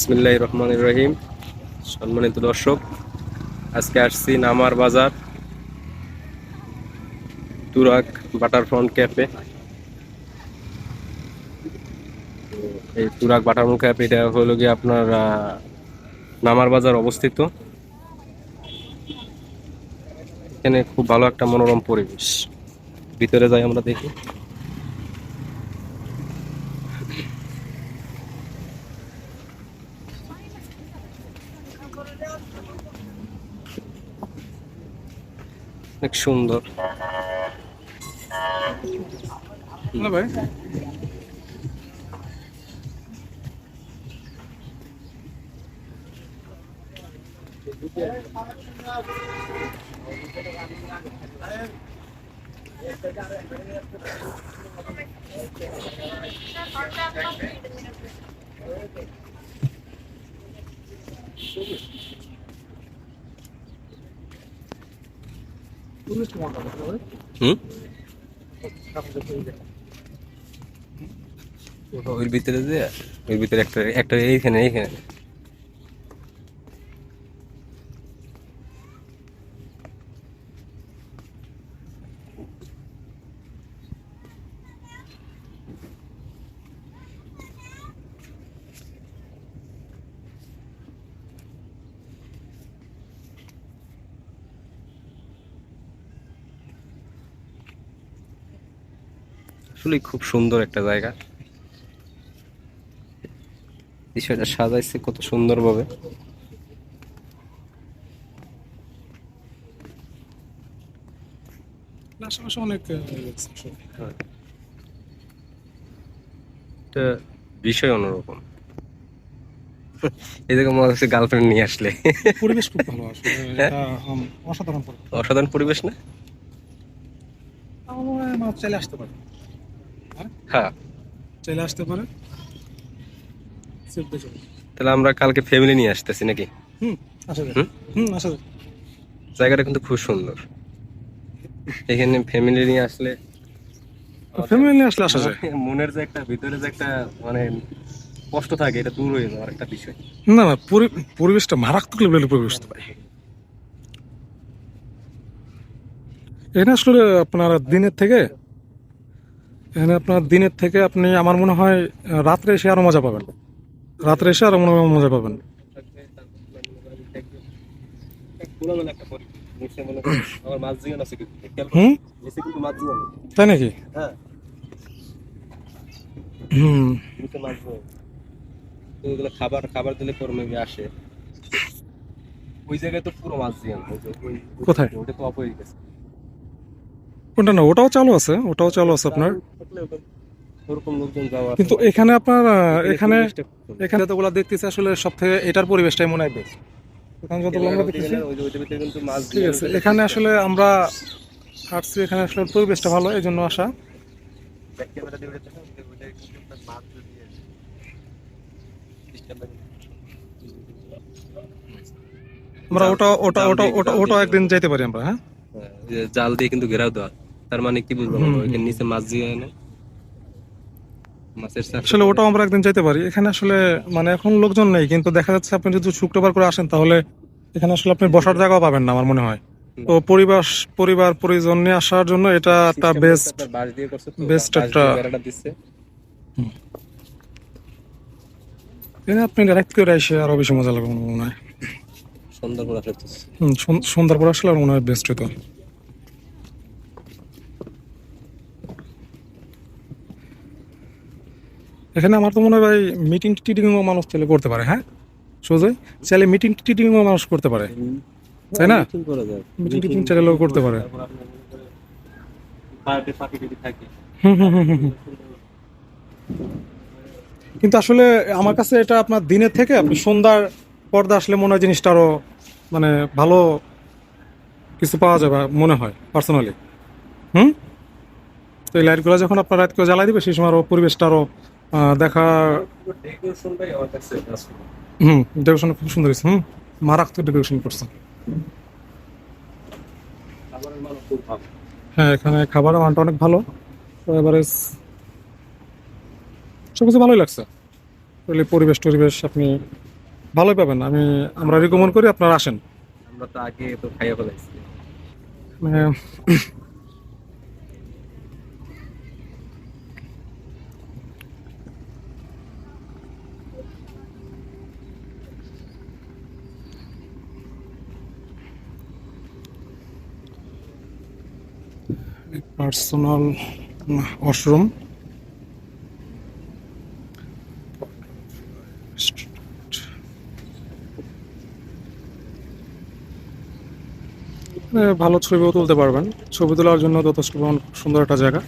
বিসমিল্লাহির রহমানির রহিম। সম্মানিত দর্শক, আজকে আসছি নামার বাজার তুরাগ বাটারফ্রন্ট ক্যাফে। এই তুরাগ বাটারফ্রন্ট ক্যাফে এটা হলো গিয়ে আপনার নামার বাজার অবস্থিত। এখানে খুব ভালো একটা মনোরম পরিবেশ। ভিতরে যাই আমরা দেখি। অনেক সুন্দর। ভাই হুম, ওর ভিতরে যে ওর ভিতরে একটা একটা এইখানে এইখানে আসলে খুব সুন্দর একটা জায়গা। বিষয়টা সাজাইছে কত সুন্দর ভাবে। আশেপাশে অনেক একটা বিষয় অন্যরকম। এই জায়গায় মনে হচ্ছে গার্লফ্রেন্ড নিয়ে আসলে। পরিবেশ খুব ভালো আসলে হ্যাঁ, এটা অসাধারণ পরিবেশ। অসাধারণ পরিবেশ না? আমার মনে হয় মানুষ চাইলে আসতে পারে। হ্যাঁ, হ্যাঁ, চাইলে আসতে পারে। চেপতে চলে। তাহলে আমরা কালকে ফ্যামিলি নিয়ে আসতেছি নাকি? হুম, আসা যায়। হুম, আসা যায়। জায়গাটা কিন্তু খুব সুন্দর। এখানে ফ্যামিলি নিয়ে আসলে ফ্যামিলি নিয়ে আসলে আসা যায়। মনের যে একটা ভিতরে যে একটা মানে কষ্ট থাকে, এটা দূর হয়ে যাওয়ার একটা বিষয়। না না, পরিবেশটা মারাত্মক লেভেলের পরিবেশ তো ভাই। এখানে আসলে আপনার দিনের থেকে আপনি আমার মনে হয় রাত্রে এসে আরো মজা পাবেন। রাত্রে এসে আরো মনে হয় মজা পাবেন। আমার মাছ জীবন আছে কিন্তু হুম, নিচে কিন্তু মাছ জীবন। তাই নাকি? হ্যাঁ, হুম। নিচে মাছ জীবন। তো ওগুলো খাবার খাবার দিলে কর্মে আসে। ওই জায়গায় তো পুরো মাছ জীবন। কোথায়? ওটা তো অফ হয়ে গেছে। কোনটা না, ওটাও চালু আছে, ওটাও চালু আছে আপনার। ওরকম লোকজন যাওয়া কিন্তু এখানে আপনার এখানে পরিবেশটা খুব সুন্দর। এখানে যতগুলো দেখতেছি আসলে সব থেকে এটার পরিবেশটাই মনে হয় বেস্ট। এখানে যতগুলো আমরা দেখতেছি ওইটার ভিতরে কিন্তু মাছ ঠিক আছে। এখানে আসলে আমরা আসছি, এখানে আসলে পরিবেশটা ভালো, এই জন্য আসা। আমরা ওটা ওটা ওটা ওটা ওটা একদিন যাইতে পারি আমরা। হ্যাঁ, জাল দিয়ে কিন্তু ঘেরাও দেওয়া। তার মানে কি বুঝবো আমরা ওইখানে নিচে মাছ দিয়ে না মাছের চাষ আসলে ওটাও আমরা একদিন যাইতে পারি। এখানে আসলে মানে এখন লোকজন নেই, কিন্তু দেখা যাচ্ছে আপনি যদি শুক্রবার করে আসেন তাহলে এখানে আসলে আপনি বসার জায়গাও পাবেন না আমার মনে হয়। তো পরিবার পরিজন নিয়ে আসার জন্য এটা একটা বেস্ট বাঁশ দিয়ে করছে তো বেস্ট বাঁশ একটা। দিয়ে বেড়াটা দিচ্ছে। এখানে আপনি ডাইরেক্ট করে এসে আরো বেশি মজা লাগবে আমার মনে হয়। সুন্দর করে ফেলতেছে। সন্ধ্যার পর আসলে আমার মনে হয় বেস্ট হতো। এখানে আমার তো মনে হয় ভাই মিটিং টিটিংও মানুষ চাইলে করতে পারে। হ্যাঁ, সোজাই চাইলে মিটিং টিটিংও মানুষ করতে পারে, তাই না? মিটিং করা যায়। মিটিং টিটিং চাইলেও করতে পারে। তারপর আপনার পার্টি পার্টি যদি থাকে। হুম হুম হুম হুম হুম। কিন্তু আসলে আমার কাছে এটা আপনার দিনের থেকে আপনি সন্ধ্যার পর্দা আসলে মনে হয় জিনিসটা আরো মানে ভালো কিছু পাওয়া যাবে মনে হয় পার্সোনালি। হুম। তো এই লাইটগুলো যখন আপনার রাত করে জ্বালাই দিবে সেই সময় আরো পরিবেশটা আরো দেখা। ডেকোরেশনটাই আমার কাছে আসলে হুম, ডেকোরেশন খুব সুন্দর হয়েছে। হুম, মারাত্মক ডেকোরেশন করছে। খাবারের মান খুব ভালো। হ্যাঁ, এখানে খাবারের মানটা অনেক ভালো। তো এবারে সবকিছু ভালোই লাগছে। পরিবেশ টরিবেশ আপনি ভালোই পাবেন, আমরা রিকমেন্ড করি আপনারা আসেন। আমরা তো আগে তো খাইয়া ফেলাইছি। মানে পার্সোনাল ওয়াশরুম, ভালো ছবিও তুলতে পারবেন। ছবি তোলার জন্য যথেষ্ট সুন্দর একটা জায়গা।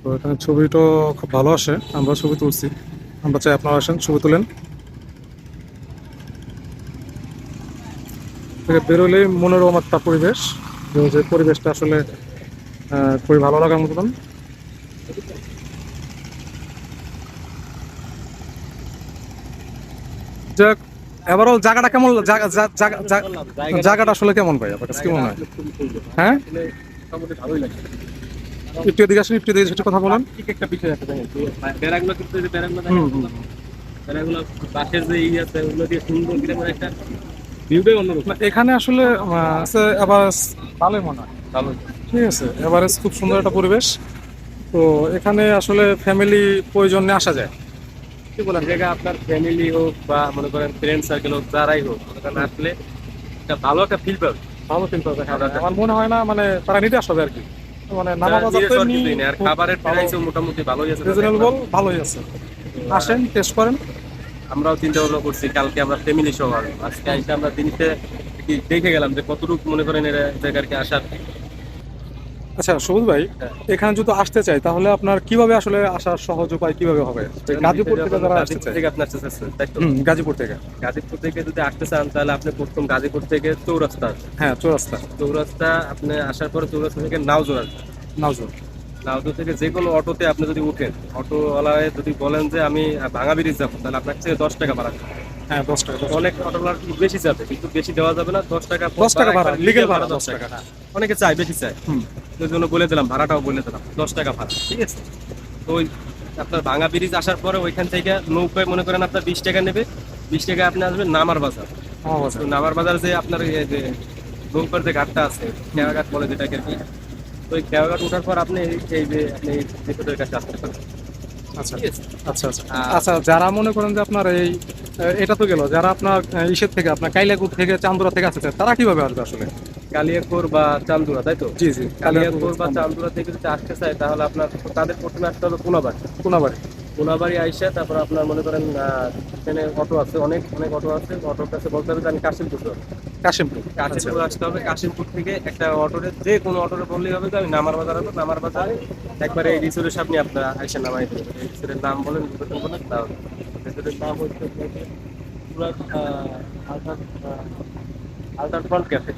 তো এখানে ছবিটা খুব ভালো আসে, আমরা ছবি তুলছি, আমরা চাই আপনারা আসেন ছবি তুলেন। থেকে বেরোলেই মনোরম একটা পরিবেশ, যে পরিবেশটা আসলে খুবই ভালো লাগার মতন। যাক, এবারও জায়গাটা কেমন, জায়গাটা আসলে কেমন ভাই, আপনার কাছে কেমন হয়? খুবই সুন্দর। হ্যাঁ, আসলে মোটামুটি ভালোই লাগে। একটু এদিকে আসেন, একটু এদিকে কথা বলেন। ঠিক একটা বিষয় আছে দেখেন, যে বেড়াগুলো কিন্তু এই যে বেড়াগুলো হুম, দেখেন, হুম। বেড়াগুলো পাশের যে আছে ওগুলো দিয়ে সুন্দর গ্রামের একটা ভিউটাই অন্যরকম। না, এখানে আসলে আছে আবার ভালোই মনে হয়। ভালো। ঠিক আছে, এভারেজ খুব সুন্দর একটা পরিবেশ। তো এখানে আসলে ফ্যামিলি প্রয়োজনে আসা যায়। কি বলেন, জায়গা আপনার ফ্যামিলি হোক বা মনে করেন ফ্রেন্ড সার্কেল হোক, যারাই হোক, ওখানে আসলে একটা ভালো একটা ফিল পাবে। ভালো চিন্তা আমার মনে হয় না মানে তারা নিতে আসবে আর কি। মানে নানা তারা বাজার নিজে তো সর এমনি কিছুই নেই, আর খাবারের প্রাইসও মোটামুটি ভালোই আছে। রিজনেবল, ভালোই আছে। আসেন, টেস্ট করেন। আমরাও চিন্তা ভাবনা করছি কালকে আমরা ফ্যামিলি সহ আসবো। আজকে আইসা আমরা দিনতে কি দেখে গেলাম যে কতটুকু মনে করেন এরা জায়গার কি আসার। আচ্ছা সবুজ ভাই, এখানে যদি আসতে চাই তাহলে আপনার কিভাবে আসলে আসার সহজ উপায় কিভাবে হবে? গাজীপুর থেকে যারা আসতে গাজীপুর চায়। থেকে আপনি আসতে চাচ্ছেন, তাই তো? গাজীপুর থেকে। গাজীপুর থেকে যদি আসতে চান তাহলে আপনি প্রথম গাজীপুর থেকে চৌরাস্তা আসবেন। হ্যাঁ, চৌরাস্তা। চৌরাস্তা আপনি আসার পরে চৌরাস্তা থেকে নাওজোর আসবেন। নাওজুর। নাওজোর থেকে যে কোনো অটোতে আপনি যদি উঠেন, অটোওয়ালায় যদি বলেন যে আমি ভাঙা ব্রিজ যাবো, তাহলে আপনার থেকে 10 টাকা ভাড়া দিবে। হ্যাঁ, 10 টাকা। অনেক অটোওয়ালা বেশি যাবে, কিন্তু বেশি দেওয়া যাবে না। 10 টাকা 10 টাকা ভাড়া, লিগেল ভাড়া 10 টাকা। টাকা। অনেকে চায় বেশি চায়, হুম। ওই জন্য বলে দিলাম, ভাড়াটাও বলে দিলাম 10 টাকা ভাড়া, ঠিক আছে? তো ওই আপনার ভাঙা ব্রিজ আসার পরে ওইখান থেকে নৌকায় মনে করেন আপনার 20 টাকা নেবে। 20 টাকা আপনি আসবেন নামার বাজার। তো নামার বাজার যে আপনার এই যে নৌকার যে ঘাটটা আছে, খেয়া ঘাট বলে যেটাকে আর কি, ওই খেয়া ঘাট ওঠার পর আপনি এই যে আপনি এই বিপদের কাছে আসতে পারেন, আচ্ছা ঠিক আছে? আচ্ছা আচ্ছা আচ্ছা, যারা মনে করেন যে আপনার এই এটা তো গেল, যারা আপনার ইসের থেকে, আপনার কাইলাকুর থেকে, চান্দুরা থেকে আসতে চায়, তারা কিভাবে আসবে আসলে? কালিয়াকৈর বা চান্দুরা, তাই তো? জি জি, কালিয়াকৈর বা চান্দুরা থেকে যদি আসতে চায় তাহলে আপনার তাদের প্রথমে আসতে হবে কোনাবাড়ি। কোনাবাড়ি। কোনাবাড়ি আইসা তারপর আপনার মনে করেন এখানে অটো আছে, অনেক অনেক অটো আছে। অটোর কাছে বলতে হবে যে আমি কাশিমপুর যাবো। কাশিমপুর। কাশিমপুর আসতে হবে। কাশিমপুর থেকে একটা অটোরে, যে কোনো অটোরে বললেই হবে যে আমি নামার বাজার আসবো। নামার বাজারে একবারে এই রিসোর্টের সামনে আপনারা আইসা নামাই দেবেন। এই রিসোর্টের নাম বলেন, রিসোর্টের বলেন, তাহলে রিসোর্টের নাম হচ্ছে alter front cafe.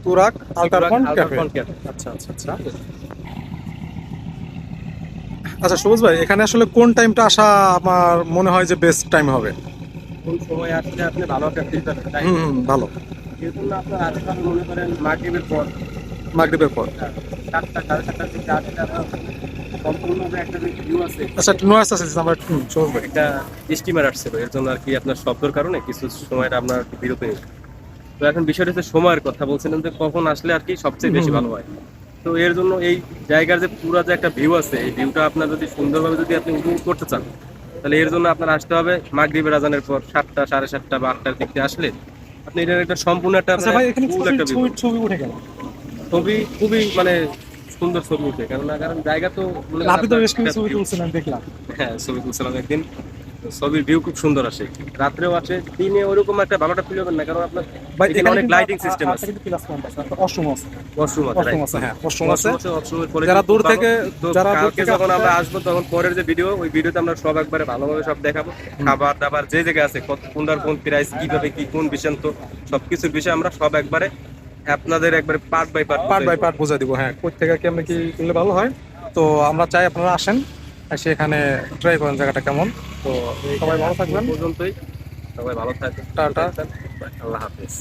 Turag ultra front cafe. Front cafe. আচ্ছা আচ্ছা আচ্ছা। আচ্ছা সবুজ ভাই, এখানে আসলে কোন টাইমটা আসা আমার মনে হয় যে বেস্ট টাইম হবে? কোন সময় আসলে আপনি ভালো একটা ফিল পাবেন, তাই হুম হুম, ভালো। এই জন্য আপনার আজকাল মনে করেন মাগরিবের পর মাগরিবের পর। 7টা 7:30 থেকে আসলে আপনার সম্পূর্ণ যে একটা ভিউ আছে। আচ্ছা, নয়েস আছে আমরা সবুজ ভাই। একটা স্টিমার আসছিল, এর জন্য আর কি আপনার শব্দের কারণে কিছু সময়টা আপনার বিরতি নিল। তো এখন বিষয়টা হচ্ছে সময়ের কথা বলছিলেন যে কখন আসলে আর কি সবচেয়ে বেশি ভালো হয়। তো এর জন্য এই জায়গার যে পুরো যে একটা ভিউ আছে, এই ভিউটা আপনার যদি সুন্দরভাবে যদি আপনি উপভোগ করতে চান, তাহলে এর জন্য আপনার আসতে হবে মাগরিবের আজানের পর 7টা 7:30 বা 8টার দিক দিয়ে আসলে আপনি এটার একটা সম্পূর্ণ একটা আচ্ছা ভাই, এখানে ফুল একটা ভিউ। ছবি উঠে গেল। ছবি খুবই মানে সুন্দর ছবি উঠে, কারণ জায়গা তো মনে করেন আপনি তো আপনার বেশ কিছু একটা ছবি view। তুলছিলেন দেখলাম। হ্যাঁ, ছবি তুলছিলাম একদিন। তো ছবির ভিউ খুব সুন্দর আসে, রাত্রেও আসে, দিনে ওরকম একটা ভালোটা ফিল হবে না, কারণ আপনার ভাই এখানে অনেক লাইটিং সিস্টেম আছে। কিন্তু প্লাস পয়েন্ট আছে, ওয়াশরুম আছে। ওয়াশরুম আছে, ওয়াশরুম right? আছে, হ্যাঁ, ওয়াশরুম আছে। ওয়াশরুমের পরে যারা দূর খুব থেকে, ভালো। তো যারা দূর কালকে থেকে যখন আমরা আসতে- আসবো তখন পরের যে ভিডিও, ওই ভিডিওতে আমরা সব একবারে ভালোভাবে সব দেখাবো। খাবার দাবার যে জায়গায় আছে, কত কোনটার কোন প্রাইস, কিভাবে কি কোন বিষান্ত, সবকিছুর বিষয়ে আমরা সব একবারে আপনাদের একবারে part by part by part বোঝা দিব। হ্যাঁ, কোথা থেকে কেমন কি করলে ভালো হয়। তো আমরা চাই আপনারা আসেন, এসে এখানে ট্রাই করেন জায়গাটা কেমন। তো সবাই ভালো থাকবেন। পর্যন্তই। সবাই ভালো থাকবেন। টাটা। আল্লাহ হাফেজ।